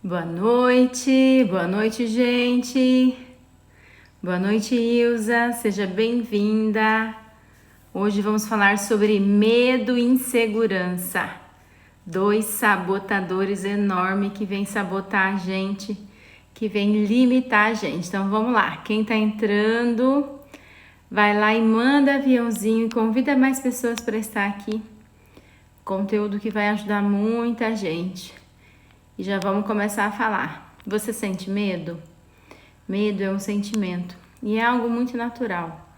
Boa noite, gente. Boa noite, Ilza, seja bem-vinda. Hoje vamos falar sobre medo e insegurança. Dois sabotadores enormes que vêm sabotar a gente, que vêm limitar a gente. Então vamos lá, quem tá entrando, vai lá e manda aviãozinho e convida mais pessoas para estar aqui. Conteúdo que vai ajudar muita gente. E já vamos começar a falar. Você sente medo? Medo é um sentimento e é algo muito natural.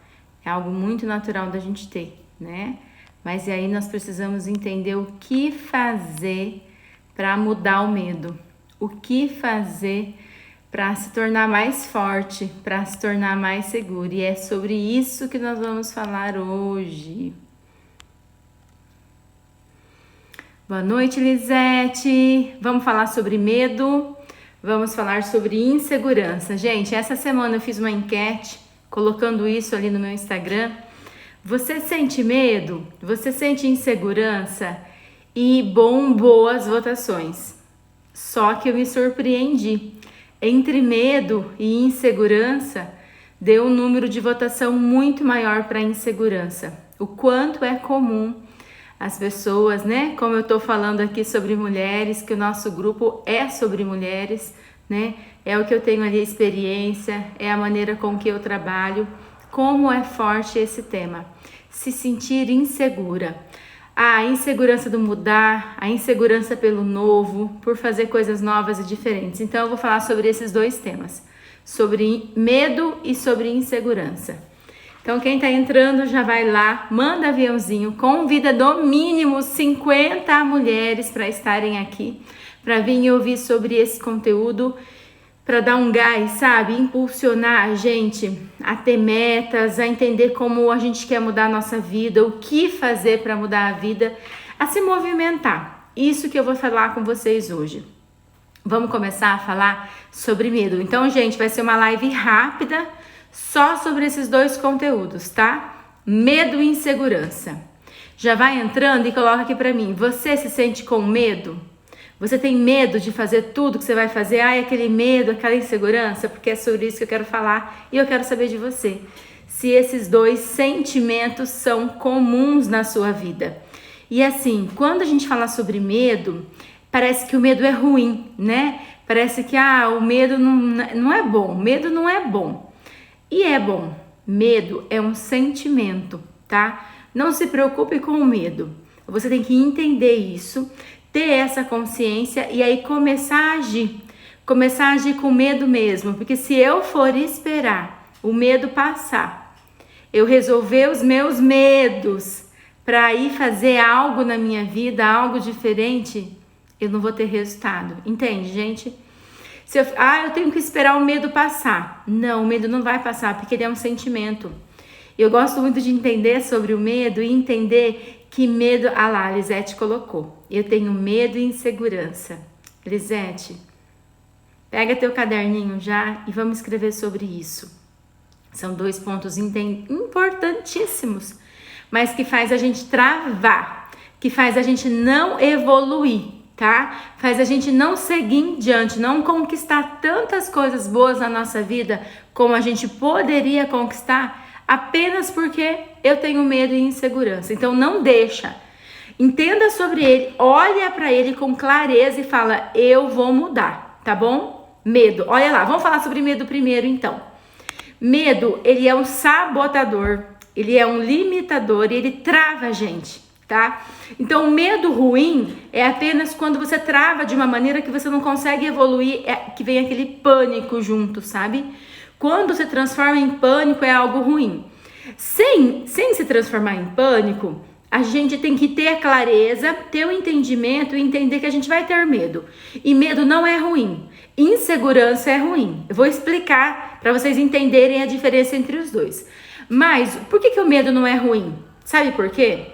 É algo muito natural da gente ter, né? Mas e aí nós precisamos entender o que fazer para mudar o medo. O que fazer para se tornar mais forte, para se tornar mais seguro. E é sobre isso que nós vamos falar hoje. Boa noite, Lisete. Vamos falar sobre medo, vamos falar sobre insegurança. Gente, essa semana eu fiz uma enquete, colocando isso ali no meu Instagram. Você sente medo? Você sente insegurança? E bombou as votações. Só que eu me surpreendi. Entre medo e insegurança, deu um número de votação muito maior para insegurança. O quanto é comum as pessoas, né? Como eu tô falando aqui sobre mulheres, que o nosso grupo é sobre mulheres, né? É o que eu tenho ali, experiência, é a maneira com que eu trabalho, como é forte esse tema. Se sentir insegura. A insegurança do mudar, a insegurança pelo novo, por fazer coisas novas e diferentes. Então eu vou falar sobre esses dois temas, sobre medo e sobre insegurança. Então quem tá entrando já vai lá, manda aviãozinho, convida no mínimo 50 mulheres para estarem aqui, para vir ouvir sobre esse conteúdo, para dar um gás, sabe? Impulsionar a gente a ter metas, a entender como a gente quer mudar a nossa vida, o que fazer para mudar a vida, a se movimentar. Isso que eu vou falar com vocês hoje. Vamos começar a falar sobre medo. Então, gente, vai ser uma live rápida, só sobre esses dois conteúdos, tá? Medo e insegurança. Já vai entrando e coloca aqui pra mim. Você se sente com medo? Você tem medo de fazer tudo que você vai fazer? Ai, aquele medo, aquela insegurança? Porque é sobre isso que eu quero falar e eu quero saber de você. Se esses dois sentimentos são comuns na sua vida. E assim, quando a gente fala sobre medo, parece que o medo é ruim, né? Parece que o medo não é bom. Medo não é bom. E é bom, medo é um sentimento, tá? Não se preocupe com o medo. Você tem que entender isso, ter essa consciência e aí começar a agir. Começar a agir com medo mesmo, porque se eu for esperar o medo passar, eu resolver os meus medos para ir fazer algo na minha vida, algo diferente, eu não vou ter resultado. Entende, gente? Se eu tenho que esperar o medo passar. Não, o medo não vai passar, porque ele é um sentimento. Eu gosto muito de entender sobre o medo e entender que medo... lá, a Lisete colocou. Eu tenho medo e insegurança. Lisete, pega teu caderninho já e vamos escrever sobre isso. São dois pontos importantíssimos, mas que faz a gente travar, que faz a gente não evoluir. Tá? Faz a gente não seguir em diante, não conquistar tantas coisas boas na nossa vida como a gente poderia conquistar apenas porque eu tenho medo e insegurança. Então não deixa. Entenda sobre ele, olha para ele com clareza e fala: eu vou mudar, tá bom? Medo. Olha lá, vamos falar sobre medo primeiro então. Medo, ele é um sabotador, ele é um limitador e ele trava a gente. Tá? Então, o medo ruim é apenas quando você trava de uma maneira que você não consegue evoluir, que vem aquele pânico junto, sabe? Quando se transforma em pânico é algo ruim. Sem se transformar em pânico, a gente tem que ter a clareza, ter o entendimento e entender que a gente vai ter medo. E medo não é ruim. Insegurança é ruim. Eu vou explicar para vocês entenderem a diferença entre os dois. Mas, por que o medo não é ruim? Sabe por quê?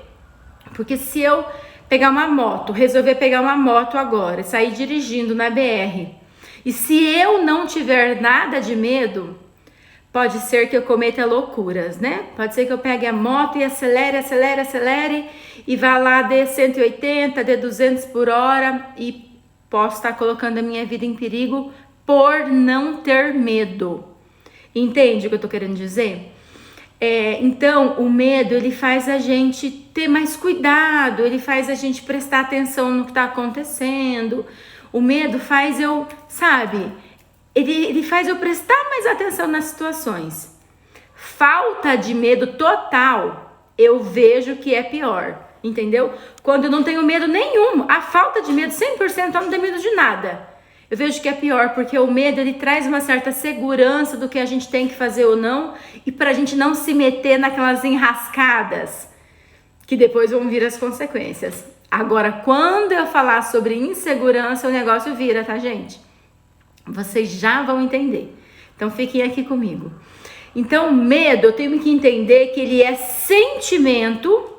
Porque se eu pegar uma moto, resolver pegar uma moto agora, sair dirigindo na BR, e se eu não tiver nada de medo, pode ser que eu cometa loucuras, né? Pode ser que eu pegue a moto e acelere, e vá lá, dê 180, dê 200 por hora e posso estar colocando a minha vida em perigo por não ter medo. Entende o que eu tô querendo dizer? Então, o medo, ele faz a gente ter mais cuidado, ele faz a gente prestar atenção no que está acontecendo. O medo faz eu, sabe, ele faz eu prestar mais atenção nas situações. Falta de medo total, eu vejo que é pior, entendeu? Quando eu não tenho medo nenhum, a falta de medo 100%, eu não tenho medo de nada. Eu vejo que é pior, porque o medo, ele traz uma certa segurança do que a gente tem que fazer ou não, e pra gente não se meter naquelas enrascadas, que depois vão vir as consequências. Agora, quando eu falar sobre insegurança, o negócio vira, tá, gente? Vocês já vão entender. Então, fiquem aqui comigo. Então, medo, eu tenho que entender que ele é sentimento,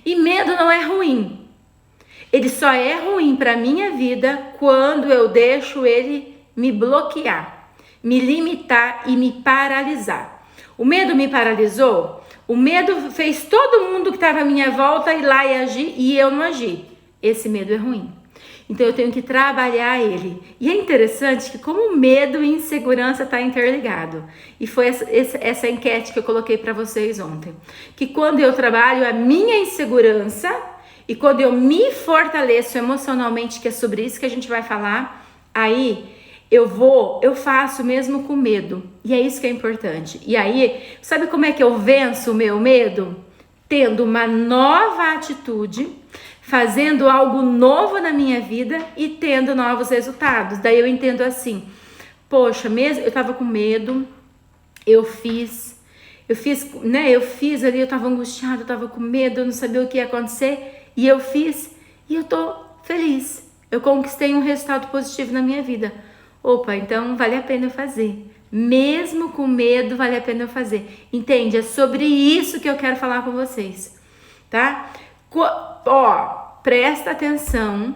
e medo não é ruim. Ele só é ruim para minha vida quando eu deixo ele me bloquear, me limitar e me paralisar. O medo me paralisou? O medo fez todo mundo que estava à minha volta ir lá e agir e eu não agi. Esse medo é ruim. Então eu tenho que trabalhar ele. E é interessante que como medo e insegurança está interligado. E foi essa enquete que eu coloquei para vocês ontem. Que quando eu trabalho a minha insegurança e quando eu me fortaleço emocionalmente, que é sobre isso que a gente vai falar, aí eu faço mesmo com medo. E é isso que é importante. E aí, sabe como é que eu venço o meu medo? Tendo uma nova atitude, fazendo algo novo na minha vida e tendo novos resultados. Daí eu entendo assim, poxa, mesmo eu tava com medo, eu fiz ali, eu tava angustiada, eu tava com medo, eu não sabia o que ia acontecer. E eu fiz, e eu tô feliz. Eu conquistei um resultado positivo na minha vida. Opa, então vale a pena eu fazer. Mesmo com medo, vale a pena eu fazer. Entende? É sobre isso que eu quero falar com vocês, tá? Presta atenção,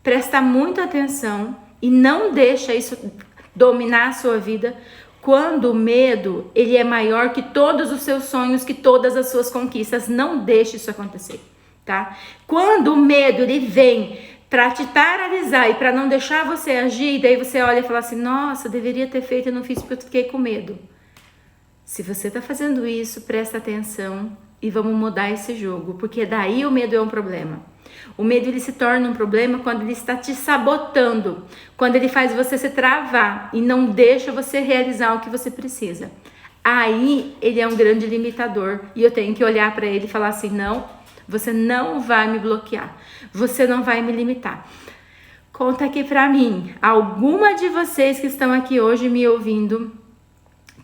presta muita atenção e não deixa isso dominar a sua vida. Quando o medo, ele é maior que todos os seus sonhos, que todas as suas conquistas. Não deixe isso acontecer. Tá? Quando o medo ele vem para te paralisar e para não deixar você agir, daí você olha e fala assim, nossa, deveria ter feito e não fiz porque eu fiquei com medo. Se você tá fazendo isso, presta atenção e vamos mudar esse jogo, porque daí o medo é um problema. O medo ele se torna um problema quando ele está te sabotando, quando ele faz você se travar e não deixa você realizar o que você precisa. Aí ele é um grande limitador e eu tenho que olhar para ele e falar assim, não, você não vai me bloquear, você não vai me limitar. Conta aqui pra mim, alguma de vocês que estão aqui hoje me ouvindo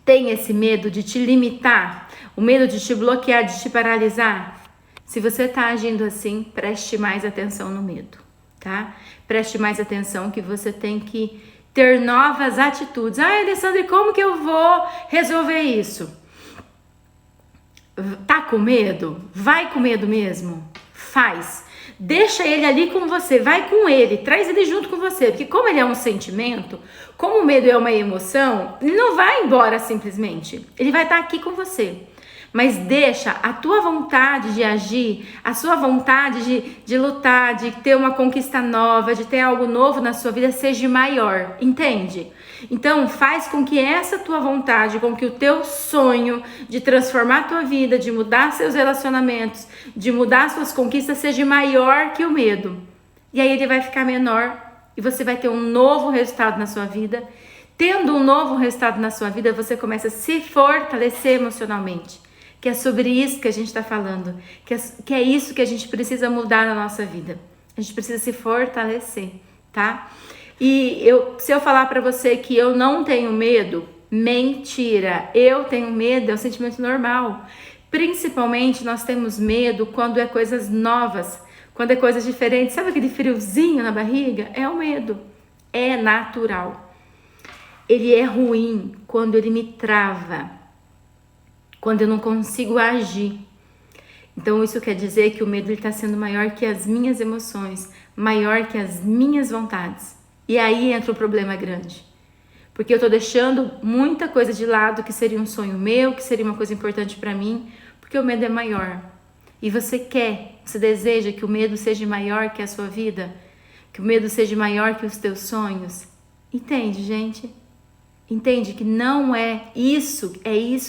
tem esse medo de te limitar? O medo de te bloquear, de te paralisar? Se você tá agindo assim, preste mais atenção no medo, tá? Preste mais atenção que você tem que ter novas atitudes. Alessandra, como que eu vou resolver isso? Tá com medo? Vai com medo mesmo? Faz. Deixa ele ali com você, vai com ele, traz ele junto com você, porque como ele é um sentimento, como o medo é uma emoção, ele não vai embora simplesmente, ele vai estar aqui com você. Mas deixa a tua vontade de agir, a sua vontade de lutar, de ter uma conquista nova, de ter algo novo na sua vida seja maior, entende? Então faz com que essa tua vontade, com que o teu sonho de transformar a tua vida, de mudar seus relacionamentos, de mudar suas conquistas seja maior que o medo. E aí ele vai ficar menor e você vai ter um novo resultado na sua vida. Tendo um novo resultado na sua vida, você começa a se fortalecer emocionalmente. Que é sobre isso que a gente está falando, que é isso que a gente precisa mudar na nossa vida. A gente precisa se fortalecer, tá? E se eu falar para você que eu não tenho medo, mentira. Eu tenho medo, é um sentimento normal. Principalmente nós temos medo quando é coisas novas, quando é coisas diferentes. Sabe aquele friozinho na barriga? É o medo. É natural. Ele é ruim quando ele me trava, quando eu não consigo agir. Então isso quer dizer que o medo está sendo maior que as minhas emoções, maior que as minhas vontades. E aí entra o problema grande. Porque eu estou deixando muita coisa de lado que seria um sonho meu, que seria uma coisa importante para mim, porque o medo é maior. E você deseja que o medo seja maior que a sua vida? Que o medo seja maior que os teus sonhos. Entende, gente? Entende que não é isso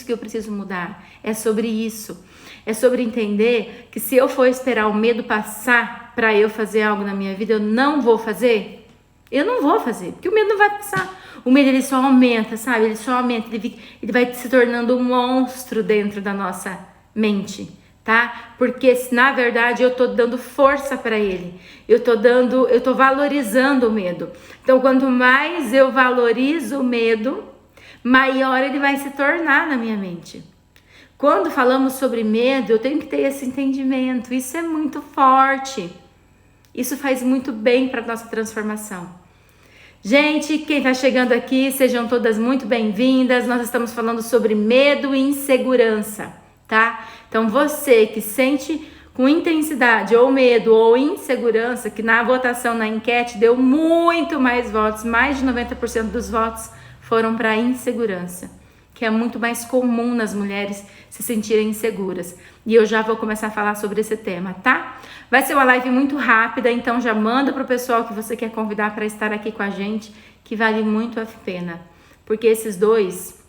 que eu preciso mudar. É sobre isso. É sobre entender que se eu for esperar o medo passar para eu fazer algo na minha vida, eu não vou fazer. Eu não vou fazer, porque o medo não vai passar. O medo, ele só aumenta, sabe? Ele só aumenta, ele vai se tornando um monstro dentro da nossa mente, tá? Porque na verdade eu tô dando força para ele. Eu tô valorizando o medo. Então, quanto mais eu valorizo o medo, maior ele vai se tornar na minha mente. Quando falamos sobre medo, eu tenho que ter esse entendimento. Isso é muito forte. Isso faz muito bem para nossa transformação. Gente, quem está chegando aqui, sejam todas muito bem-vindas. Nós estamos falando sobre medo e insegurança, tá? Então, você que sente com intensidade ou medo ou insegurança, que na votação, na enquete, deu muito mais votos, mais de 90% dos votos foram para insegurança, que é muito mais comum nas mulheres se sentirem inseguras. E eu já vou começar a falar sobre esse tema, tá? Vai ser uma live muito rápida, então já manda pro pessoal que você quer convidar para estar aqui com a gente, que vale muito a pena. Porque esses dois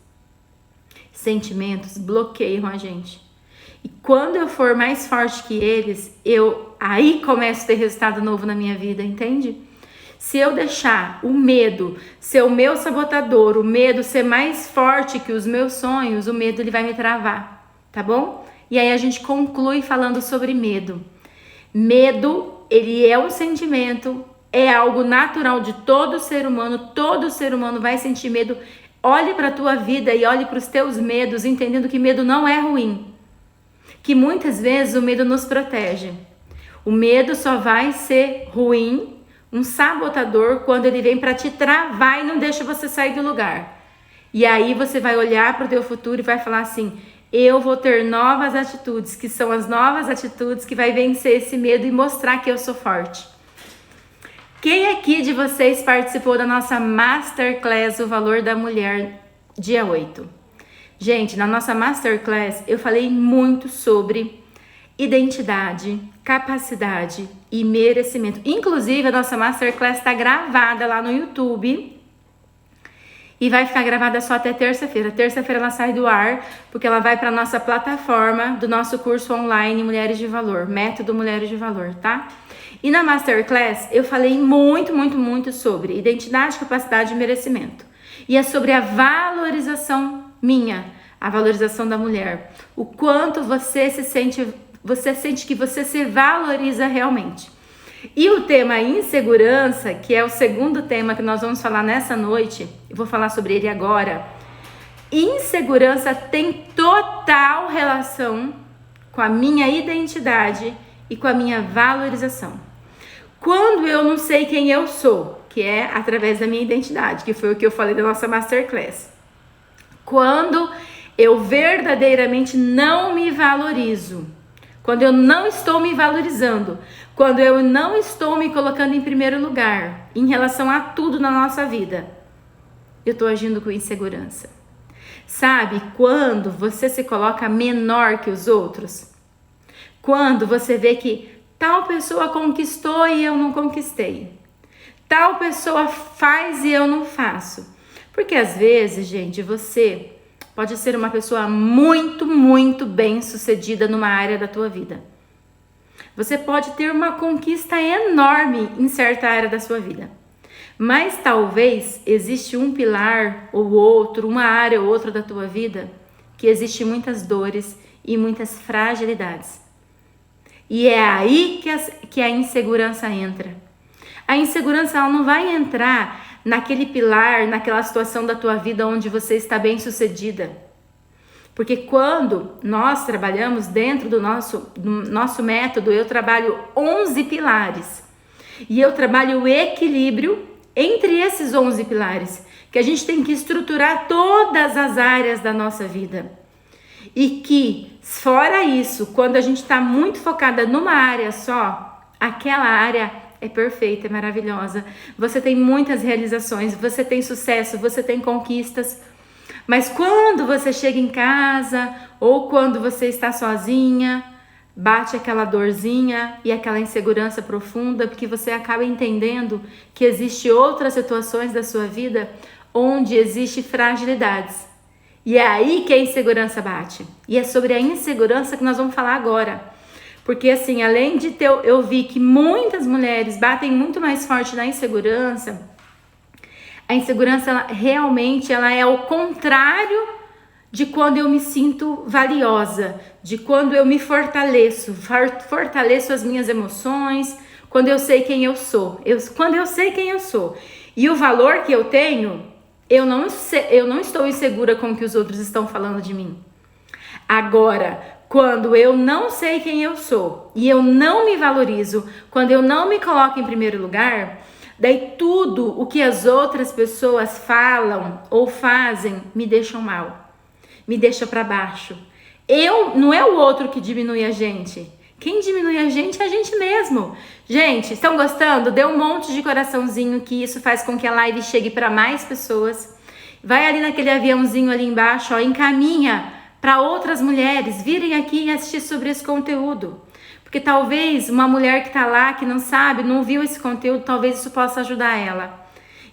sentimentos bloqueiam a gente. E quando eu for mais forte que eles, eu aí começo a ter resultado novo na minha vida, entende? Se eu deixar o medo ser o meu sabotador, o medo ser mais forte que os meus sonhos, o medo ele vai me travar, tá bom? E aí a gente conclui falando sobre medo. Medo, ele é um sentimento, é algo natural de todo ser humano vai sentir medo. Olhe para a tua vida e olhe para os teus medos, entendendo que medo não é ruim. Que muitas vezes o medo nos protege. O medo só vai ser ruim, um sabotador, quando ele vem para te travar e não deixa você sair do lugar. E aí você vai olhar para o teu futuro e vai falar assim: eu vou ter novas atitudes, que são as novas atitudes que vai vencer esse medo e mostrar que eu sou forte. Quem aqui de vocês participou da nossa Masterclass O Valor da Mulher, dia 8? Gente, na nossa Masterclass eu falei muito sobre identidade, capacidade e merecimento. Inclusive, a nossa Masterclass está gravada lá no YouTube e vai ficar gravada só até terça-feira. Terça-feira ela sai do ar, porque ela vai para a nossa plataforma do nosso curso online Mulheres de Valor, Método Mulheres de Valor, tá? E na Masterclass eu falei muito sobre identidade, capacidade e merecimento. E é sobre a valorização minha, a valorização da mulher. O quanto você sente que você se valoriza realmente. E o tema insegurança, que é o segundo tema que nós vamos falar nessa noite, eu vou falar sobre ele agora. Insegurança tem total relação com a minha identidade e com a minha valorização. Quando eu não sei quem eu sou, que é através da minha identidade, que foi o que eu falei da nossa Masterclass. Quando eu verdadeiramente não me valorizo, quando eu não estou me valorizando, quando eu não estou me colocando em primeiro lugar em relação a tudo na nossa vida, eu estou agindo com insegurança. Sabe, quando você se coloca menor que os outros, quando você vê que tal pessoa conquistou e eu não conquistei, tal pessoa faz e eu não faço. Porque às vezes, gente, você pode ser uma pessoa muito bem sucedida numa área da tua vida. Você pode ter uma conquista enorme em certa área da sua vida. Mas talvez existe um pilar ou outro, uma área ou outra da tua vida que existe muitas dores e muitas fragilidades. E é aí que a insegurança entra. A insegurança ela não vai entrar naquele pilar, naquela situação da tua vida onde você está bem sucedida. Porque quando nós trabalhamos dentro do nosso método, eu trabalho 11 pilares. E eu trabalho o equilíbrio entre esses 11 pilares, que a gente tem que estruturar todas as áreas da nossa vida. E que, fora isso, quando a gente está muito focada numa área só, aquela área é perfeita, é maravilhosa. Você tem muitas realizações, você tem sucesso, você tem conquistas. Mas quando você chega em casa ou quando você está sozinha, bate aquela dorzinha e aquela insegurança profunda, porque você acaba entendendo que existe outras situações da sua vida onde existe fragilidades. E é aí que a insegurança bate. E é sobre a insegurança que nós vamos falar agora. Porque assim, além de eu vi que muitas mulheres batem muito mais forte na insegurança, a insegurança ela é o contrário de quando eu me sinto valiosa, de quando eu me fortaleço as minhas emoções, quando eu sei quem eu sou. Quando eu sei quem eu sou e o valor que eu tenho, eu não estou insegura com o que os outros estão falando de mim. Agora, quando eu não sei quem eu sou e eu não me valorizo, quando eu não me coloco em primeiro lugar, daí tudo o que as outras pessoas falam ou fazem me deixam mal, me deixa para baixo. Não é o outro que diminui a gente. Quem diminui a gente é a gente mesmo. Gente, estão gostando? Dê um monte de coraçãozinho, que isso faz com que a live chegue para mais pessoas. Vai ali naquele aviãozinho ali embaixo, ó, encaminha para outras mulheres virem aqui e assistir sobre esse conteúdo. Porque talvez uma mulher que está lá, que não sabe, não viu esse conteúdo, talvez isso possa ajudar ela.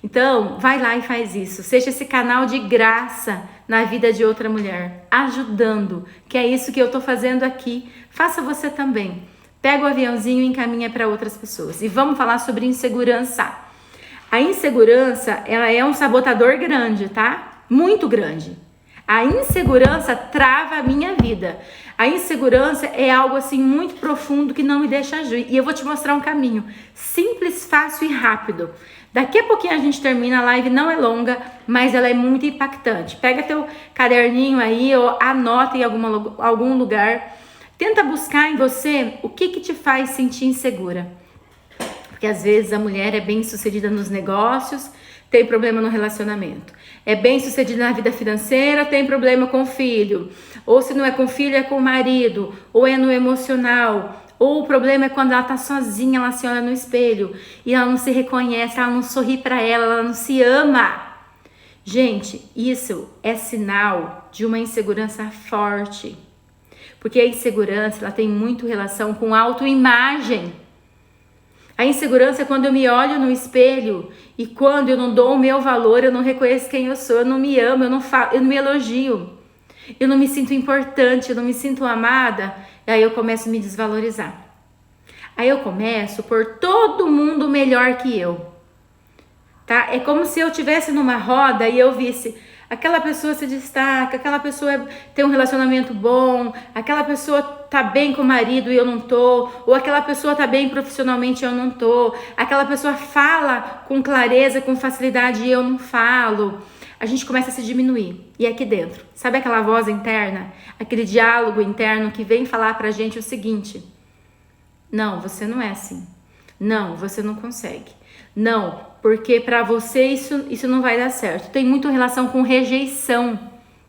Então, vai lá e faz isso. Seja esse canal de graça na vida de outra mulher, ajudando, que é isso que eu estou fazendo aqui. Faça você também. Pega o aviãozinho e encaminha para outras pessoas. E vamos falar sobre insegurança. A insegurança, ela é um sabotador grande, tá? Muito grande. A insegurança trava a minha vida. A insegurança é algo assim muito profundo que não me deixa agir. E eu vou te mostrar um caminho simples, fácil e rápido. Daqui a pouquinho a gente termina, a live não é longa, mas ela é muito impactante. Pega teu caderninho aí ou anota em algum lugar. Tenta buscar em você o que te faz sentir insegura. Porque às vezes a mulher é bem sucedida nos negócios, tem problema no relacionamento. É bem sucedida na vida financeira, tem problema com o filho. Ou se não é com o filho, é com o marido. Ou é no emocional. Ou o problema é quando ela tá sozinha, ela se olha no espelho e ela não se reconhece, ela não sorri para ela não se ama. Gente, isso é sinal de uma insegurança forte. Porque a insegurança, ela tem muito relação com autoimagem. A insegurança é quando eu me olho no espelho e quando eu não dou o meu valor, eu não reconheço quem eu sou, eu não me amo, eu não me elogio. Eu não me sinto importante, eu não me sinto amada, e aí eu começo a me desvalorizar. Aí eu começo por todo mundo melhor que eu. Tá? É como se eu estivesse numa roda e eu visse aquela pessoa se destaca, aquela pessoa tem um relacionamento bom, aquela pessoa tá bem com o marido e eu não tô, ou aquela pessoa tá bem profissionalmente e eu não tô, aquela pessoa fala com clareza, com facilidade e eu não falo. A gente começa a se diminuir. E aqui dentro, sabe aquela voz interna, aquele diálogo interno que vem falar pra gente o seguinte: não, você não é assim. Não, você não consegue. Não, porque pra você isso não vai dar certo. Tem muito relação com rejeição,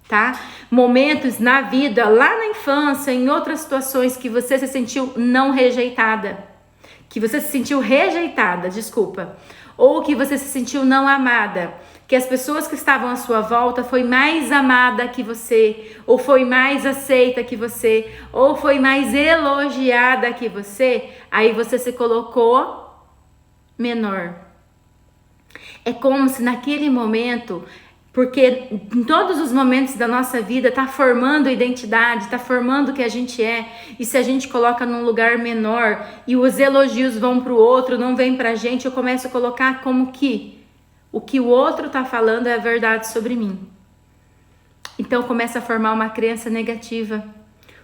tá? Momentos na vida, lá na infância, em outras situações que você se sentiu não rejeitada. Que você se sentiu rejeitada, desculpa. Ou que você se sentiu não amada. Que as pessoas que estavam à sua volta foi mais amada que você, ou foi mais aceita que você, ou foi mais elogiada que você, aí você se colocou menor. É como se naquele momento, porque em todos os momentos da nossa vida tá formando identidade, tá formando o que a gente é, e se a gente coloca num lugar menor e os elogios vão pro outro, não vem pra gente, eu começo a colocar como que o que o outro tá falando é a verdade sobre mim. Então começa a formar uma crença negativa,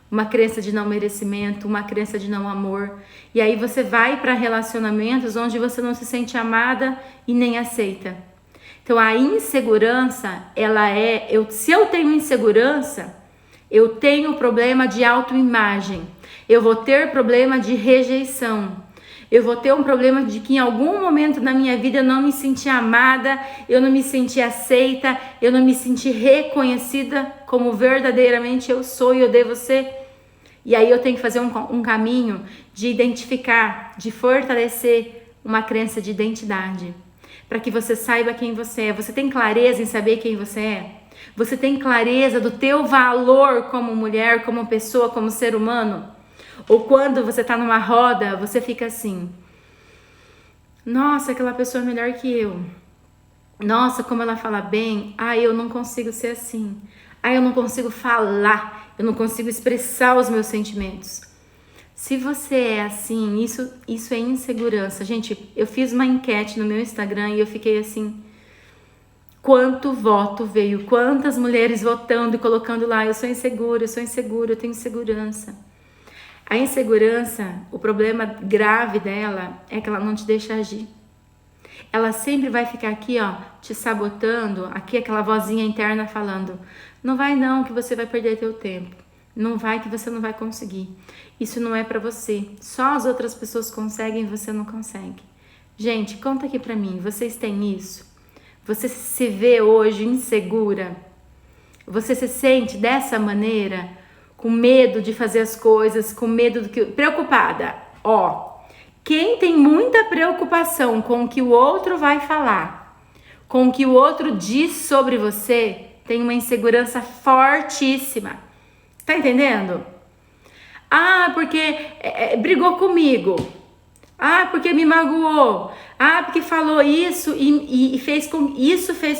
uma crença de não merecimento, uma crença de não amor. E aí você vai para relacionamentos onde você não se sente amada e nem aceita. Então a insegurança, se eu tenho insegurança, eu tenho problema de autoimagem. Eu vou ter problema de rejeição. Eu vou ter um problema de que em algum momento na minha vida eu não me senti amada, eu não me senti aceita, eu não me senti reconhecida como verdadeiramente eu sou e eu devo ser. E aí eu tenho que fazer um caminho de identificar, de fortalecer uma crença de identidade. Para que você saiba quem você é. Você tem clareza em saber quem você é? Você tem clareza do teu valor como mulher, como pessoa, como ser humano? Ou quando você tá numa roda, você fica assim: nossa, aquela pessoa é melhor que eu. Nossa, como ela fala bem. Ah, eu não consigo ser assim. Ah, eu não consigo falar. Eu não consigo expressar os meus sentimentos. Se você é assim, isso é insegurança. Gente, eu fiz uma enquete no meu Instagram e eu fiquei assim: quanto voto veio? Quantas mulheres votando e colocando lá: eu sou insegura, eu tenho insegurança. A insegurança, o problema grave dela é que ela não te deixa agir. Ela sempre vai ficar aqui, ó, te sabotando, aqui aquela vozinha interna falando: não vai não, que você vai perder teu tempo. Não vai, que você não vai conseguir. Isso não é pra você. Só as outras pessoas conseguem, você não consegue. Gente, conta aqui pra mim, vocês têm isso? Você se vê hoje insegura? Você se sente dessa maneira? Com medo de fazer as coisas, com medo do que... Preocupada. Ó, quem tem muita preocupação com o que o outro vai falar, com o que o outro diz sobre você, tem uma insegurança fortíssima. Tá entendendo? Ah, porque brigou comigo. Ah, porque me magoou. Ah, porque falou isso e fez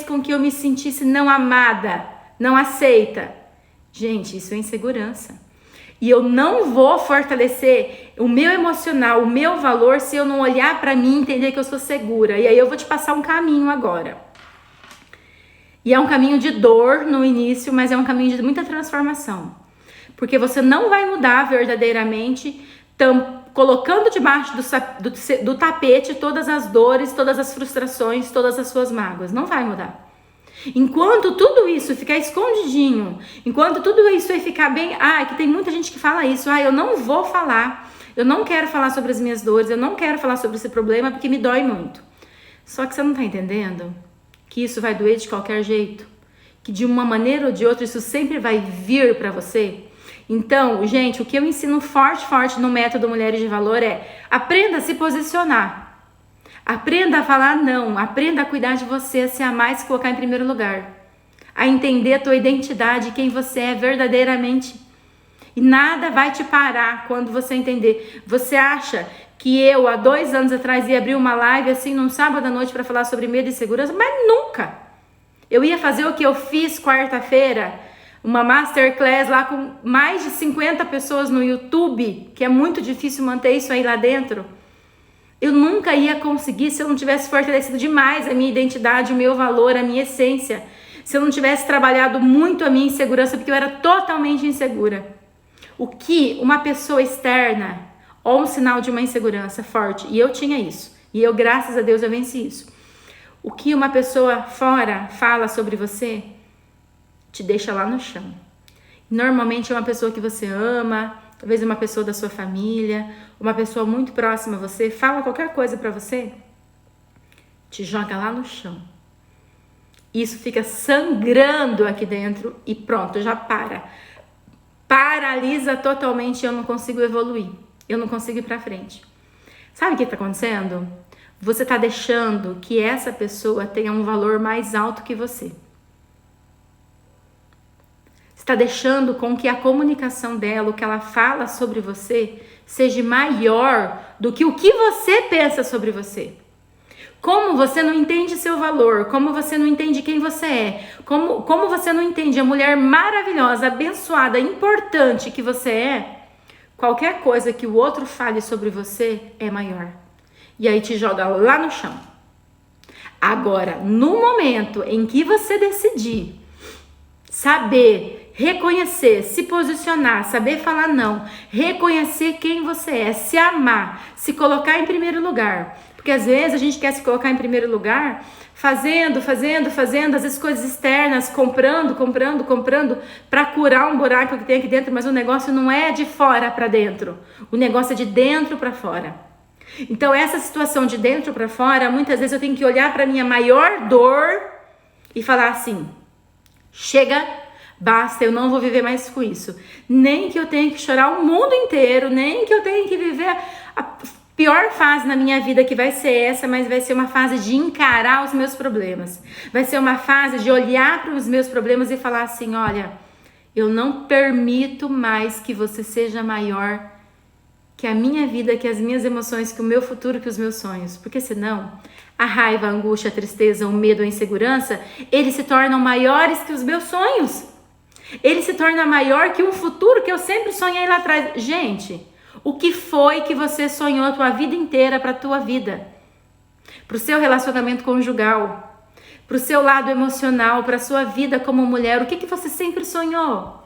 com que eu me sentisse não amada, não aceita. Gente, isso é insegurança. E eu não vou fortalecer o meu emocional, o meu valor, se eu não olhar pra mim e entender que eu sou segura. E aí eu vou te passar um caminho agora. E é um caminho de dor no início, mas é um caminho de muita transformação. Porque você não vai mudar verdadeiramente colocando debaixo do tapete todas as dores, todas as frustrações, todas as suas mágoas. Não vai mudar. Enquanto tudo isso ficar escondidinho, enquanto tudo isso vai ficar bem... Ah, é que tem muita gente que fala isso. Ah, eu não vou falar, eu não quero falar sobre as minhas dores, eu não quero falar sobre esse problema porque me dói muito. Só que você não tá entendendo que isso vai doer de qualquer jeito, que de uma maneira ou de outra isso sempre vai vir pra você. Então, gente, o que eu ensino forte no método Mulheres de Valor é: aprenda a se posicionar. Aprenda a falar não, aprenda a cuidar de você, a se amar e se colocar em primeiro lugar. A entender a tua identidade, quem você é verdadeiramente. E nada vai te parar quando você entender. Você acha que eu, há 2 anos atrás, ia abrir uma live assim, num sábado à noite para falar sobre medo e insegurança? Mas nunca! Eu ia fazer o que eu fiz quarta-feira, uma masterclass lá com mais de 50 pessoas no YouTube, que é muito difícil manter isso aí lá dentro. Eu nunca ia conseguir se eu não tivesse fortalecido demais a minha identidade, o meu valor, a minha essência. Se eu não tivesse trabalhado muito a minha insegurança, porque eu era totalmente insegura. O que uma pessoa externa, ou um sinal de uma insegurança forte, e eu tinha isso, e eu, graças a Deus, eu venci isso. O que uma pessoa fora fala sobre você, te deixa lá no chão. Normalmente é uma pessoa que você ama, talvez uma pessoa da sua família, uma pessoa muito próxima a você, fala qualquer coisa pra você, te joga lá no chão. Isso fica sangrando aqui dentro e pronto, já paralisa totalmente, eu não consigo evoluir, eu não consigo ir pra frente. Sabe o que tá acontecendo? Você tá deixando que essa pessoa tenha um valor mais alto que você. Está deixando com que a comunicação dela, o que ela fala sobre você, seja maior do que o que você pensa sobre você. Como você não entende seu valor, como você não entende quem você é, como você não entende a mulher maravilhosa, abençoada, importante que você é, qualquer coisa que o outro fale sobre você é maior. E aí te joga lá no chão. Agora, no momento em que você decidir saber reconhecer, se posicionar, saber falar não, reconhecer quem você é, se amar, se colocar em primeiro lugar. Porque às vezes a gente quer se colocar em primeiro lugar fazendo, às vezes coisas externas, comprando para curar um buraco que tem aqui dentro, mas o negócio não é de fora para dentro, o negócio é de dentro para fora. Então essa situação de dentro para fora, muitas vezes eu tenho que olhar para minha maior dor e falar assim: chega, basta, eu não vou viver mais com isso. Nem que eu tenha que chorar o mundo inteiro, nem que eu tenha que viver a pior fase na minha vida, que vai ser essa, mas vai ser uma fase de encarar os meus problemas. Vai ser uma fase de olhar para os meus problemas e falar assim: olha, eu não permito mais que você seja maior que a minha vida, que as minhas emoções, que o meu futuro, que os meus sonhos. Porque senão, a raiva, a angústia, a tristeza, o medo, a insegurança, eles se tornam maiores que os meus sonhos. Ele se torna maior que um futuro que eu sempre sonhei lá atrás. Gente, o que foi que você sonhou a tua vida inteira para a tua vida? Para o seu relacionamento conjugal, para o seu lado emocional, para a sua vida como mulher, o que você sempre sonhou?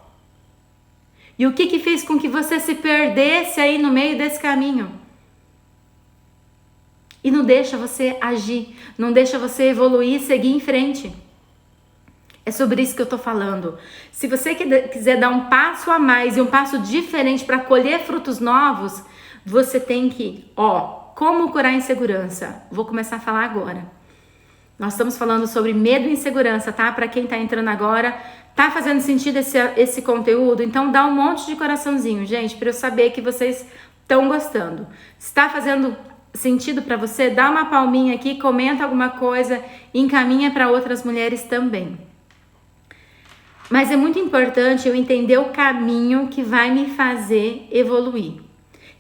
E o que fez com que você se perdesse aí no meio desse caminho? E não deixa você agir, não deixa você evoluir e seguir em frente. É sobre isso que eu tô falando. Se você quiser dar um passo a mais e um passo diferente para colher frutos novos, você tem que, como curar a insegurança? Vou começar a falar agora. Nós estamos falando sobre medo e insegurança, tá? Para quem tá entrando agora, tá fazendo sentido esse conteúdo? Então dá um monte de coraçãozinho, gente, para eu saber que vocês estão gostando. Se tá fazendo sentido para você, dá uma palminha aqui, comenta alguma coisa e encaminha para outras mulheres também. Mas é muito importante eu entender o caminho que vai me fazer evoluir,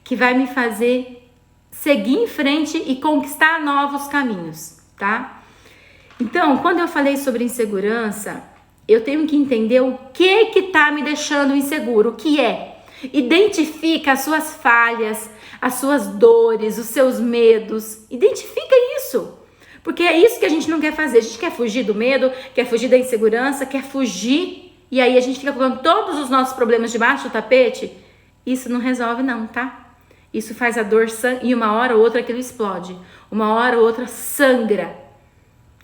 que vai me fazer seguir em frente e conquistar novos caminhos, tá? Então, quando eu falei sobre insegurança, eu tenho que entender o que tá me deixando inseguro, o que é. Identifica as suas falhas, as suas dores, os seus medos. Identifica isso. Porque é isso que a gente não quer fazer. A gente quer fugir do medo, quer fugir da insegurança, quer fugir. E aí a gente fica colocando todos os nossos problemas debaixo do tapete. Isso não resolve não, tá? Isso faz a dor e uma hora ou outra aquilo explode. Uma hora ou outra sangra.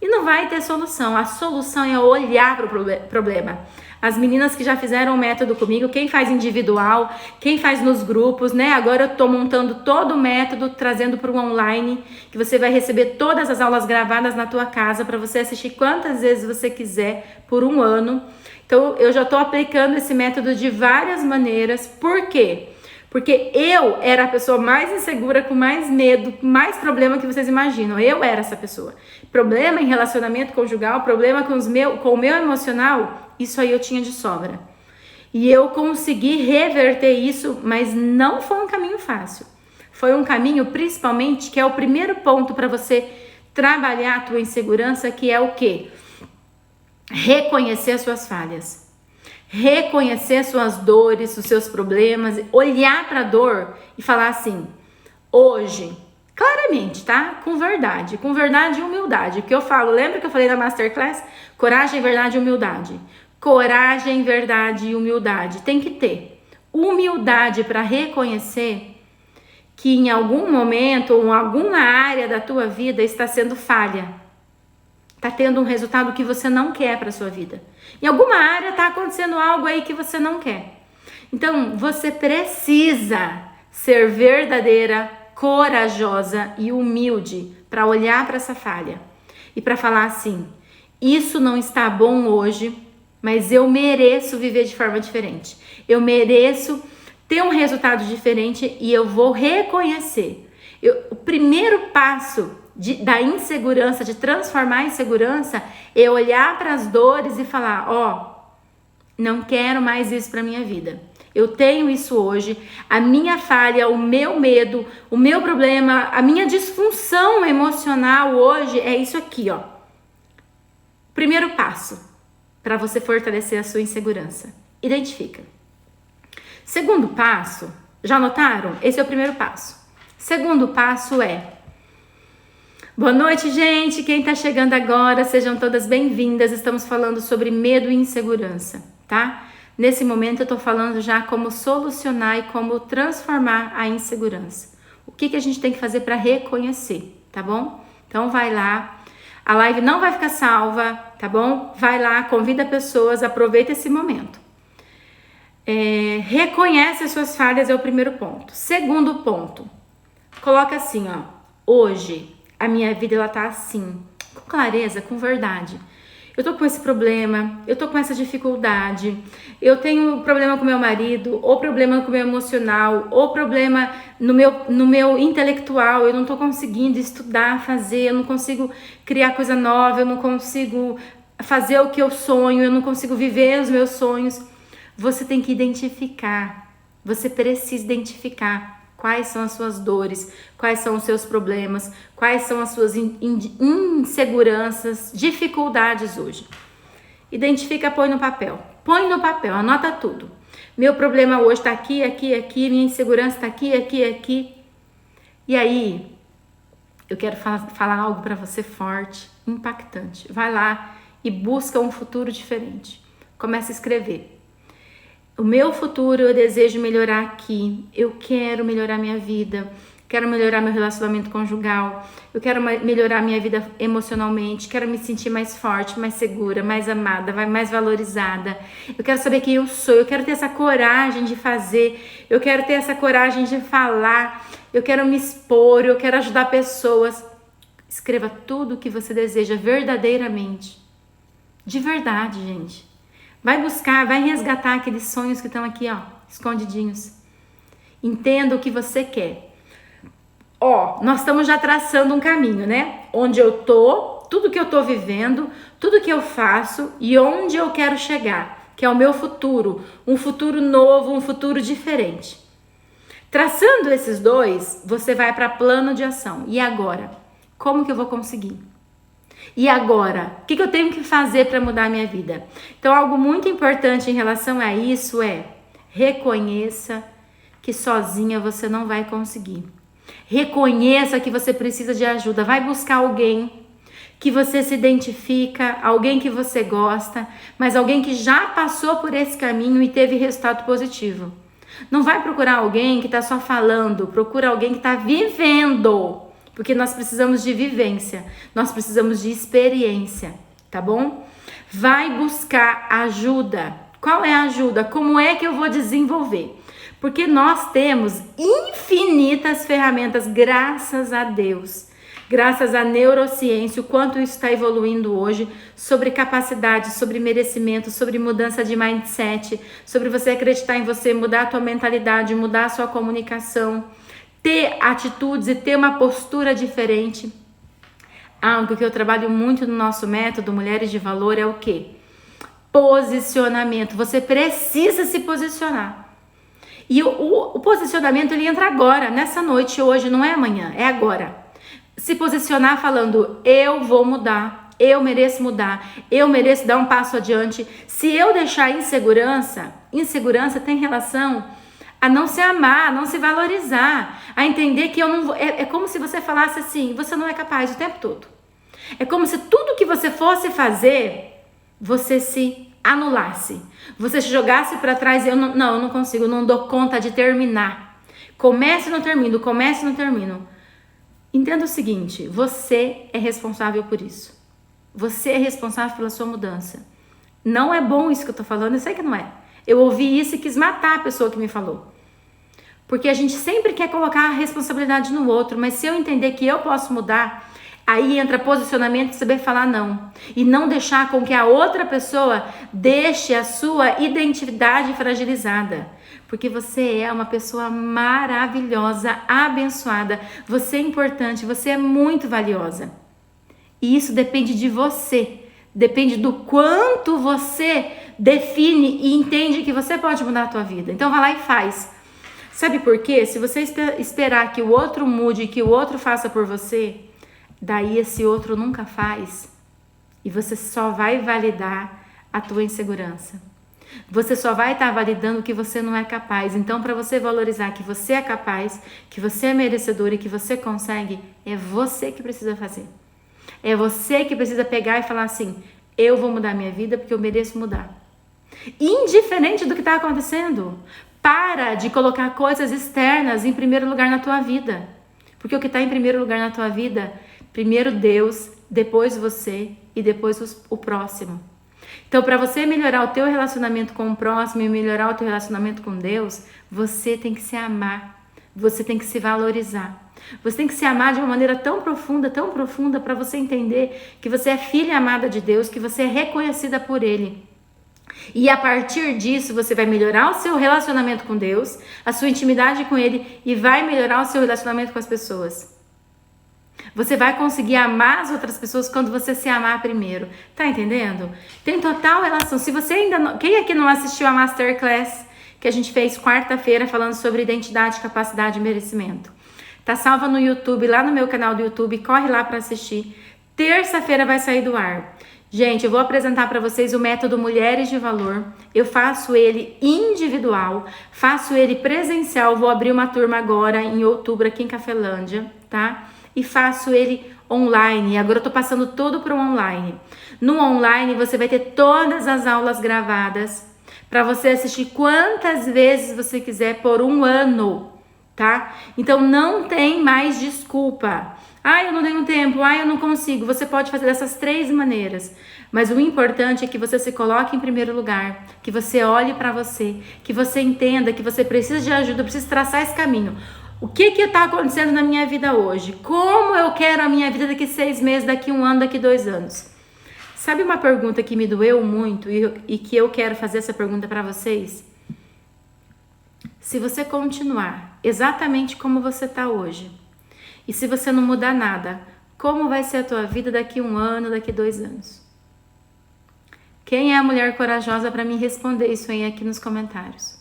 E não vai ter solução. A solução é olhar para o problema. As meninas que já fizeram o método comigo, quem faz individual, quem faz nos grupos, né? Agora eu tô montando todo o método, trazendo para o online, que você vai receber todas as aulas gravadas na tua casa para você assistir quantas vezes você quiser por 1 ano. Então eu já tô aplicando esse método de várias maneiras. Por quê? Porque eu era a pessoa mais insegura, com mais medo, com mais problema que vocês imaginam. Eu era essa pessoa. Problema em relacionamento conjugal, problema com o meu emocional, isso aí eu tinha de sobra. E eu consegui reverter isso, mas não foi um caminho fácil. Foi um caminho, principalmente, que é o primeiro ponto para você trabalhar a tua insegurança, que é o quê? Reconhecer as suas falhas. Reconhecer suas dores, os seus problemas, olhar para a dor e falar assim, hoje, claramente, tá? Com verdade e humildade. O que eu falo, lembra que eu falei na Masterclass? Coragem, verdade e humildade. Coragem, verdade e humildade. Tem que ter humildade para reconhecer que em algum momento ou em alguma área da tua vida está sendo falha. Tá tendo um resultado que você não quer para sua vida. Em alguma área tá acontecendo algo aí que você não quer. Então, você precisa ser verdadeira, corajosa e humilde para olhar para essa falha e para falar assim: isso não está bom hoje, mas eu mereço viver de forma diferente. Eu mereço ter um resultado diferente e eu vou reconhecer. O primeiro passo da insegurança, de transformar a insegurança, é olhar para as dores e falar, não quero mais isso para minha vida. Eu tenho isso hoje, a minha falha, o meu medo, o meu problema, a minha disfunção emocional hoje é isso aqui, Primeiro passo para você fortalecer a sua insegurança. Identifica. Segundo passo, já notaram? Esse é o primeiro passo. Segundo passo é: boa noite, gente! Quem tá chegando agora, sejam todas bem-vindas. Estamos falando sobre medo e insegurança, tá? Nesse momento eu tô falando já como solucionar e como transformar a insegurança. O que a gente tem que fazer para reconhecer, tá bom? Então vai lá. A live não vai ficar salva, tá bom? Vai lá, convida pessoas, aproveita esse momento. Reconhece as suas falhas é o primeiro ponto. Segundo ponto, coloca assim, hoje a minha vida ela tá assim, com clareza, com verdade. Eu tô com esse problema, eu tô com essa dificuldade, eu tenho problema com meu marido, ou problema com o meu emocional, ou problema no meu intelectual, eu não tô conseguindo estudar, fazer, eu não consigo criar coisa nova, eu não consigo fazer o que eu sonho, eu não consigo viver os meus sonhos. Você tem que identificar, você precisa identificar Quais são as suas dores? Quais são os seus problemas? Quais são as suas inseguranças, dificuldades hoje? Identifica, põe no papel. Põe no papel, anota tudo. Meu problema hoje está aqui, aqui, aqui. Minha insegurança está aqui, aqui, aqui. E aí, eu quero falar algo para você forte, impactante. Vai lá e busca um futuro diferente. Começa a escrever. O meu futuro, eu desejo melhorar aqui. Eu quero melhorar minha vida. Quero melhorar meu relacionamento conjugal. Eu quero melhorar minha vida emocionalmente. Quero me sentir mais forte, mais segura, mais amada, mais valorizada. Eu quero saber quem eu sou. Eu quero ter essa coragem de fazer. Eu quero ter essa coragem de falar. Eu quero me expor. Eu quero ajudar pessoas. Escreva tudo o que você deseja verdadeiramente. De verdade, gente. Vai buscar, vai resgatar aqueles sonhos que estão aqui, ó, escondidinhos. Entenda o que você quer. Ó, nós estamos já traçando um caminho, né? Onde eu tô, tudo que eu tô vivendo, tudo que eu faço e onde eu quero chegar, que é o meu futuro, um futuro novo, um futuro diferente. Traçando esses dois, você vai para plano de ação. E agora? Como que eu vou conseguir? E agora? O que eu tenho que fazer para mudar a minha vida? Então, algo muito importante em relação a isso é: reconheça que sozinha você não vai conseguir. Reconheça que você precisa de ajuda. Vai buscar alguém que você se identifica, alguém que você gosta, mas alguém que já passou por esse caminho e teve resultado positivo. Não vai procurar alguém que está só falando, procura alguém que está vivendo. Porque nós precisamos de vivência, nós precisamos de experiência, tá bom? Vai buscar ajuda. Qual é a ajuda? Como é que eu vou desenvolver? Porque nós temos infinitas ferramentas, graças a Deus. Graças à neurociência, o quanto isso está evoluindo hoje, sobre capacidade, sobre merecimento, sobre mudança de mindset, sobre você acreditar em você, mudar a tua mentalidade, mudar a sua comunicação, ter atitudes e ter uma postura diferente. Algo que eu trabalho muito no nosso método Mulheres de Valor é o quê? Posicionamento. Você precisa se posicionar. E o posicionamento, ele entra agora, nessa noite, hoje, não é amanhã, é agora. Se posicionar falando: eu vou mudar, eu mereço dar um passo adiante. Se eu deixar insegurança tem relação a não se amar, a não se valorizar, a entender que eu não vou. É como se você falasse assim: você não é capaz o tempo todo. É como se tudo que você fosse fazer, você se anulasse, você se jogasse para trás e eu não consigo, eu não dou conta de terminar. Começo e não termino. Entenda o seguinte: você é responsável por isso. Você é responsável pela sua mudança. Não é bom isso que eu tô falando, eu sei que não é. Eu ouvi isso e quis matar a pessoa que me falou. Porque a gente sempre quer colocar a responsabilidade no outro, mas se eu entender que eu posso mudar, aí entra posicionamento e saber falar não. E não deixar com que a outra pessoa deixe a sua identidade fragilizada. Porque você é uma pessoa maravilhosa, abençoada. Você é importante, você é muito valiosa. E isso depende de você. Depende do quanto você define e entende que você pode mudar a tua vida. Então vai lá e faz. Sabe por quê? Se você esperar que o outro mude, que o outro faça por você, daí esse outro nunca faz. E você só vai validar a tua insegurança. Você só vai estar validando que você não é capaz. Então, para você valorizar que você é capaz, que você é merecedor e que você consegue, é você que precisa fazer. É você que precisa pegar e falar assim: eu vou mudar minha vida porque eu mereço mudar. Indiferente do que está acontecendo. Para de colocar coisas externas em primeiro lugar na tua vida. Porque o que está em primeiro lugar na tua vida, primeiro Deus, depois você e depois o próximo. Então, para você melhorar o teu relacionamento com o próximo e melhorar o teu relacionamento com Deus, você tem que se amar. Você tem que se valorizar. Você tem que se amar de uma maneira tão profunda para você entender que você é filha amada de Deus, que você é reconhecida por Ele. E a partir disso, você vai melhorar o seu relacionamento com Deus, a sua intimidade com Ele e vai melhorar o seu relacionamento com as pessoas. Você vai conseguir amar as outras pessoas quando você se amar primeiro. Tá entendendo? Tem total relação. Se você ainda não... Quem aqui não assistiu a Masterclass que a gente fez quarta-feira falando sobre identidade, capacidade e merecimento. Tá salva no YouTube, lá no meu canal do YouTube, corre lá para assistir. Terça-feira vai sair do ar. Gente, eu vou apresentar para vocês o método Mulheres de Valor. Eu faço ele individual, faço ele presencial. Vou abrir uma turma agora em outubro aqui em Cafelândia, tá? E faço ele online. Agora eu tô passando tudo para o online. No online você vai ter todas as aulas gravadas para você assistir quantas vezes você quiser por um ano, tá? Então não tem mais desculpa. Eu não tenho tempo, eu não consigo. Você pode fazer dessas 3 maneiras. Mas o importante é que você se coloque em primeiro lugar, que você olhe para você, que você entenda que você precisa de ajuda, precisa traçar esse caminho. O que está acontecendo na minha vida hoje? Como eu quero a minha vida daqui 6 meses, daqui 1 ano, daqui 2 anos? Sabe uma pergunta que me doeu muito e que eu quero fazer essa pergunta para vocês? Se você continuar exatamente como você está hoje, e se você não mudar nada, como vai ser a tua vida daqui 1 ano, daqui 2 anos? Quem é a mulher corajosa para me responder isso aí aqui nos comentários?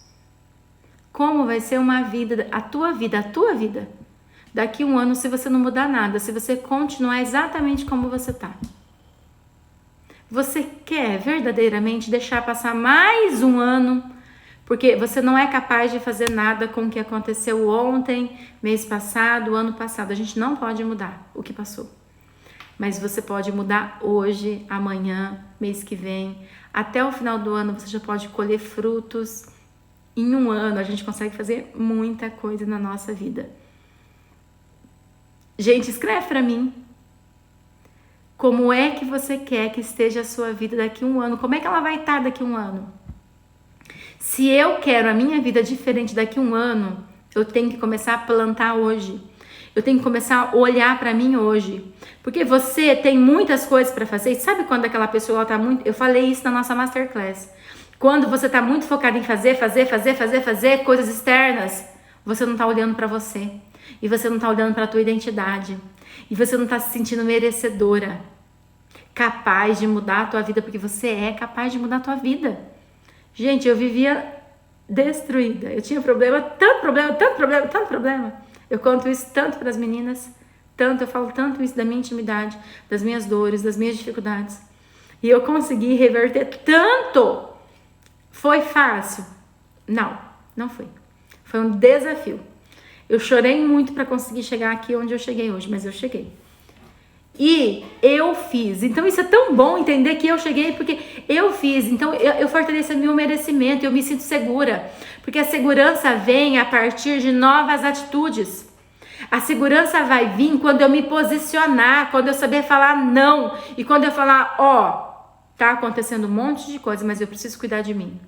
Como vai ser uma vida, a tua vida daqui 1 ano se você não mudar nada, se você continuar exatamente como você está? Você quer verdadeiramente deixar passar mais 1 ano? Porque você não é capaz de fazer nada com o que aconteceu ontem, mês passado, ano passado. A gente não pode mudar o que passou. Mas você pode mudar hoje, amanhã, mês que vem. Até o final do ano você já pode colher frutos. Em 1 ano a gente consegue fazer muita coisa na nossa vida. Gente, escreve para mim. Como é que você quer que esteja a sua vida daqui 1 ano? Como é que ela vai estar daqui 1 ano? Se eu quero a minha vida diferente daqui 1 ano, eu tenho que começar a plantar hoje. Eu tenho que começar a olhar para mim hoje. Porque você tem muitas coisas para fazer. E sabe quando aquela pessoa está muito... Eu falei isso na nossa Masterclass. Quando você está muito focado em fazer coisas externas, você não está olhando para você. E você não está olhando para a tua identidade. E você não está se sentindo merecedora. Capaz de mudar a tua vida, porque você é capaz de mudar a tua vida. Gente, eu vivia destruída. Eu tinha tanto problema. Eu conto isso tanto para as meninas, eu falo tanto isso da minha intimidade, das minhas dores, das minhas dificuldades. E eu consegui reverter tanto. Foi fácil? Não foi. Foi um desafio. Eu chorei muito para conseguir chegar aqui onde eu cheguei hoje, mas eu cheguei. E eu fiz. Então isso é tão bom entender que eu cheguei porque eu fiz. Então eu fortaleci meu merecimento, eu me sinto segura. Porque a segurança vem a partir de novas atitudes. A segurança vai vir quando eu me posicionar, quando eu saber falar não. E quando eu falar, tá acontecendo um monte de coisa, mas eu preciso cuidar de mim.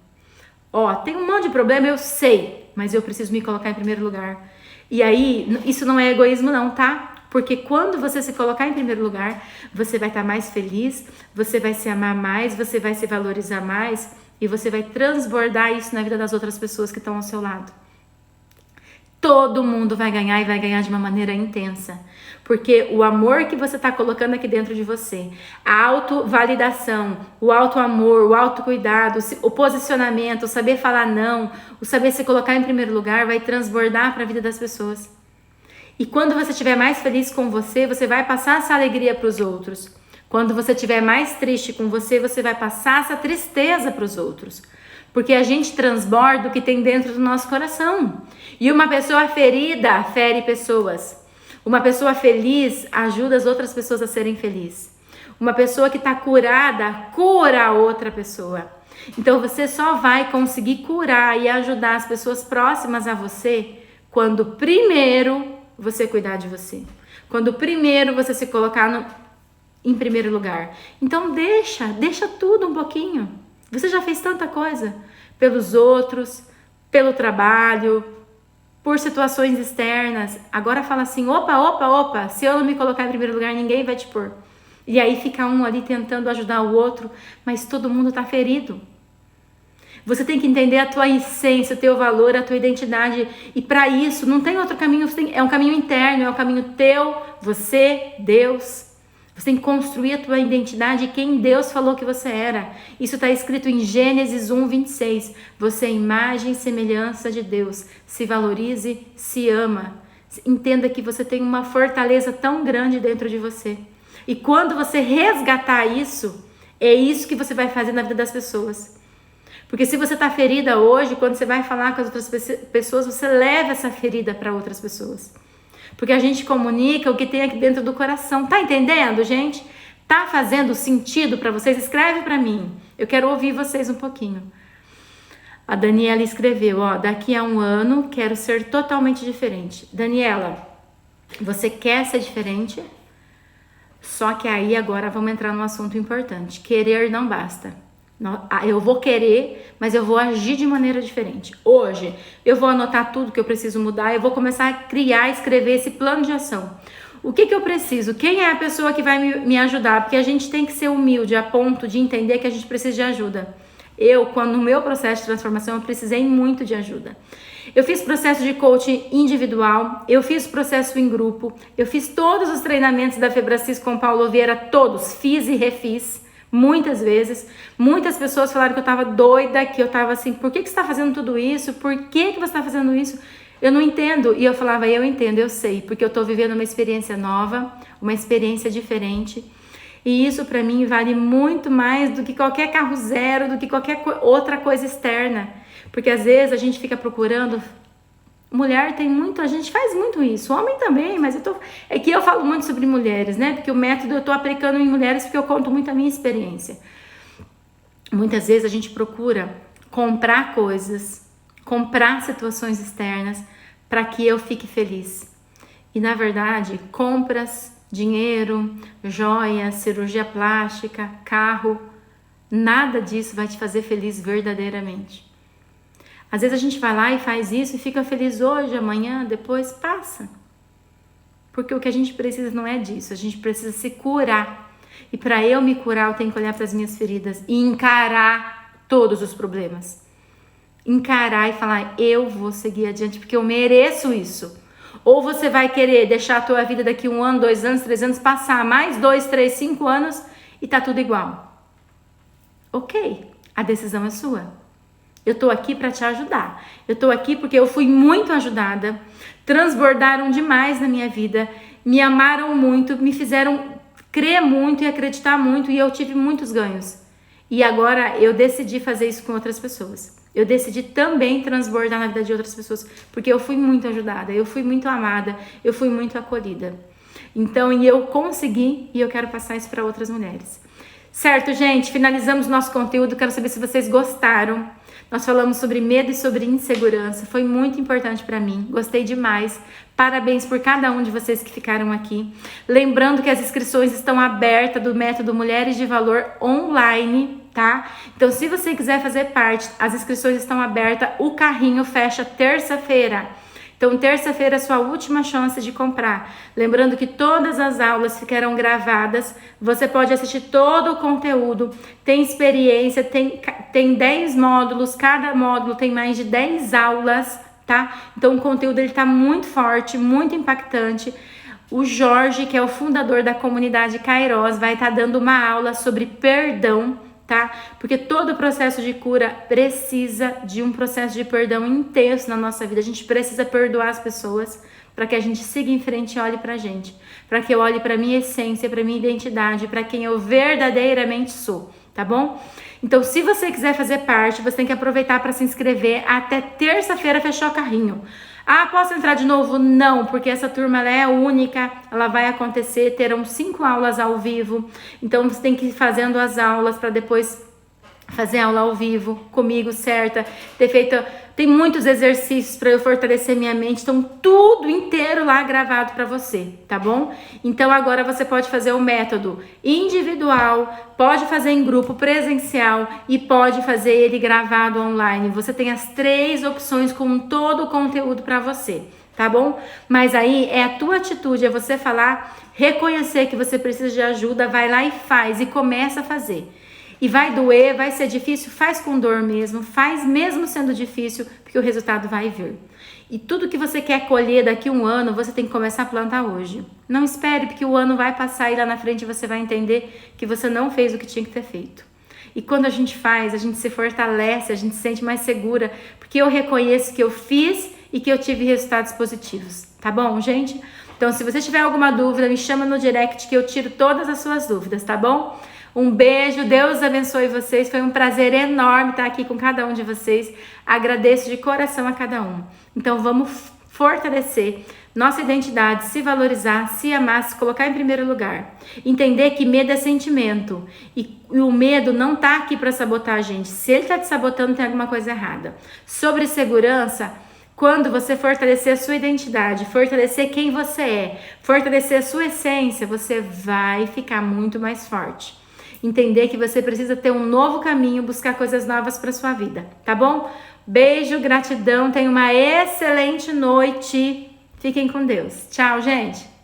Tem um monte de problema, eu sei, mas eu preciso me colocar em primeiro lugar. E aí, isso não é egoísmo não, tá? Porque quando você se colocar em primeiro lugar, você vai estar mais feliz, você vai se amar mais, você vai se valorizar mais e você vai transbordar isso na vida das outras pessoas que estão ao seu lado. Todo mundo vai ganhar e vai ganhar de uma maneira intensa. Porque o amor que você está colocando aqui dentro de você, a autovalidação, o autoamor, o autocuidado, o posicionamento, o saber falar não, o saber se colocar em primeiro lugar vai transbordar para a vida das pessoas. E quando você estiver mais feliz com você, você vai passar essa alegria para os outros. Quando você estiver mais triste com você, você vai passar essa tristeza para os outros. Porque a gente transborda o que tem dentro do nosso coração. E uma pessoa ferida fere pessoas. Uma pessoa feliz ajuda as outras pessoas a serem felizes. Uma pessoa que está curada, cura a outra pessoa. Então você só vai conseguir curar e ajudar as pessoas próximas a você quando primeiro você cuidar de você. Quando primeiro você se colocar em primeiro lugar. Então deixa tudo um pouquinho. Você já fez tanta coisa pelos outros, pelo trabalho, por situações externas. Agora fala assim, opa, se eu não me colocar em primeiro lugar, ninguém vai te pôr. E aí fica um ali tentando ajudar o outro, mas todo mundo tá ferido. Você tem que entender a tua essência, o teu valor, a tua identidade. E para isso, não tem outro caminho, é um caminho interno, é um caminho teu, você, Deus. Você tem que construir a tua identidade, quem Deus falou que você era. Isso está escrito em Gênesis 1:26. Você é imagem e semelhança de Deus. Se valorize, se ama. Entenda que você tem uma fortaleza tão grande dentro de você. E quando você resgatar isso, é isso que você vai fazer na vida das pessoas. Porque se você está ferida hoje, quando você vai falar com as outras pessoas, você leva essa ferida para outras pessoas. Porque a gente comunica o que tem aqui dentro do coração. Tá entendendo, gente? Tá fazendo sentido para vocês? Escreve para mim. Eu quero ouvir vocês um pouquinho. A Daniela escreveu, ó, daqui a 1 ano quero ser totalmente diferente. Daniela, você quer ser diferente? Só que aí agora vamos entrar num assunto importante. Querer não basta. Eu vou querer, mas eu vou agir de maneira diferente. Hoje, eu vou anotar tudo que eu preciso mudar, eu vou começar a criar, escrever esse plano de ação. O que eu preciso? Quem é a pessoa que vai me ajudar? Porque a gente tem que ser humilde a ponto de entender que a gente precisa de ajuda. Quando no meu processo de transformação, eu precisei muito de ajuda. Eu fiz processo de coaching individual, eu fiz processo em grupo, eu fiz todos os treinamentos da Febracis com Paulo Vieira, todos, fiz e refiz. Muitas vezes, muitas pessoas falaram que eu tava doida, que eu tava assim, por que você tá fazendo tudo isso? Por que você tá fazendo isso? Eu não entendo. E eu falava, eu entendo, eu sei, porque eu tô vivendo uma experiência nova, uma experiência diferente. E isso pra mim vale muito mais do que qualquer carro zero, do que qualquer outra coisa externa. Porque às vezes a gente fica procurando... Mulher tem muito, a gente faz muito isso, homem também, mas é que eu falo muito sobre mulheres, né? Porque o método eu tô aplicando em mulheres porque eu conto muito a minha experiência. Muitas vezes a gente procura comprar coisas, comprar situações externas para que eu fique feliz. E na verdade, compras, dinheiro, joias, cirurgia plástica, carro, nada disso vai te fazer feliz verdadeiramente. Às vezes a gente vai lá e faz isso e fica feliz hoje, amanhã, depois passa. Porque o que a gente precisa não é disso, a gente precisa se curar. E para eu me curar, eu tenho que olhar para as minhas feridas e encarar todos os problemas. Encarar e falar, eu vou seguir adiante porque eu mereço isso. Ou você vai querer deixar a tua vida daqui 1 ano, 2 anos, 3 anos, passar mais 2, 3, 5 anos e tá tudo igual. Ok, a decisão é sua. Eu tô aqui para te ajudar. Eu tô aqui porque eu fui muito ajudada. Transbordaram demais na minha vida. Me amaram muito. Me fizeram crer muito e acreditar muito. E eu tive muitos ganhos. E agora eu decidi fazer isso com outras pessoas. Eu decidi também transbordar na vida de outras pessoas. Porque eu fui muito ajudada. Eu fui muito amada. Eu fui muito acolhida. Então, e eu consegui. E eu quero passar isso para outras mulheres. Certo, gente? Finalizamos nosso conteúdo. Quero saber se vocês gostaram. Nós falamos sobre medo e sobre insegurança. Foi muito importante para mim. Gostei demais. Parabéns por cada um de vocês que ficaram aqui. Lembrando que as inscrições estão abertas do método Mulheres de Valor online, tá? Então, se você quiser fazer parte, as inscrições estão abertas. O carrinho fecha terça-feira. Então, terça-feira é a sua última chance de comprar. Lembrando que todas as aulas ficarão gravadas. Você pode assistir todo o conteúdo. Tem experiência, tem 10 módulos. Cada módulo tem mais de 10 aulas, tá? Então, o conteúdo ele tá muito forte, muito impactante. O Jorge, que é o fundador da comunidade Kairos, vai estar dando uma aula sobre perdão, tá? Porque todo o processo de cura precisa de um processo de perdão intenso na nossa vida. A gente precisa perdoar as pessoas para que a gente siga em frente e olhe pra gente. Para que eu olhe pra minha essência, pra minha identidade, para quem eu verdadeiramente sou, tá bom? Então, se você quiser fazer parte, você tem que aproveitar para se inscrever. Até terça-feira fechou o carrinho. Ah, posso entrar de novo? Não, porque essa turma ela é única, ela vai acontecer, terão 5 aulas ao vivo, então você tem que ir fazendo as aulas para depois fazer aula ao vivo comigo, certa? Tem muitos exercícios para eu fortalecer minha mente, então tudo inteiro lá gravado para você, tá bom? Então agora você pode fazer o método individual, pode fazer em grupo presencial e pode fazer ele gravado online. Você tem as 3 opções com todo o conteúdo para você, tá bom? Mas aí é a tua atitude, é você falar, reconhecer que você precisa de ajuda, vai lá e faz e começa a fazer. E vai doer, vai ser difícil, faz com dor mesmo, faz mesmo sendo difícil, porque o resultado vai vir. E tudo que você quer colher daqui a um ano, você tem que começar a plantar hoje. Não espere, porque o ano vai passar e lá na frente você vai entender que você não fez o que tinha que ter feito. E quando a gente faz, a gente se fortalece, a gente se sente mais segura, porque eu reconheço que eu fiz e que eu tive resultados positivos. Tá bom, gente? Então, se você tiver alguma dúvida, me chama no direct que eu tiro todas as suas dúvidas, tá bom? Um beijo, Deus abençoe vocês. Foi um prazer enorme estar aqui com cada um de vocês. Agradeço de coração a cada um. Então, vamos fortalecer nossa identidade, se valorizar, se amar, se colocar em primeiro lugar. Entender que medo é sentimento. E o medo não tá aqui para sabotar a gente. Se ele tá te sabotando, tem alguma coisa errada. Sobre segurança, quando você fortalecer a sua identidade, fortalecer quem você é, fortalecer a sua essência, você vai ficar muito mais forte. Entender que você precisa ter um novo caminho, buscar coisas novas para sua vida, tá bom? Beijo, gratidão, tenha uma excelente noite. Fiquem com Deus. Tchau, gente!